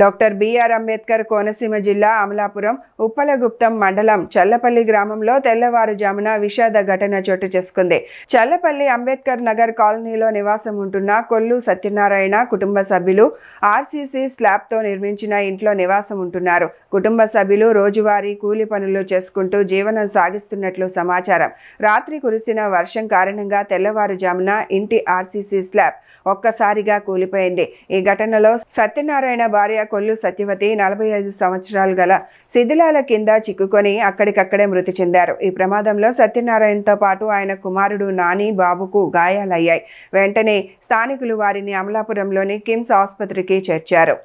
Doctor BR Ambedkar Konaseema జిల్లా అమలాపురం ఉప్పలగుప్తం మండలం చల్లపల్లి గ్రామంలో తెల్లవారుజామున విషాద ఘటన చోటు చేసుకుంది. చల్లపల్లి అంబేద్కర్ నగర్ కాలనీలో నివాసం ఉంటున్న కొల్లు సత్యనారాయణ కుటుంబ సభ్యులు ఆర్సీసీ స్లాబ్తో నిర్మించిన ఇంట్లో నివాసం ఉంటున్నారు. కుటుంబ సభ్యులు రోజువారీ కూలి పనులు చేసుకుంటూ జీవనం సాగిస్తున్నట్లు సమాచారం. రాత్రి కురిసిన వర్షం కారణంగా తెల్లవారుజామున ఇంటి ఆర్సీసీ స్లాబ్ ఒక్కసారిగా కూలిపోయింది. ఈ ఘటనలో సత్యనారాయణ భార్య కొల్లు సత్యవతి 45 సంవత్సరాలు గల శిథిలాల కింద చిక్కుకొని అక్కడికక్కడే మృతి చెందారు. ఈ ప్రమాదంలో సత్యనారాయణతో పాటు ఆయన కుమారుడు నాని, బాబుకు గాయాలయ్యాయి. వెంటనే స్థానికులు వారిని అమలాపురంలోని కిమ్స్ ఆసుపత్రికి చేర్చారు.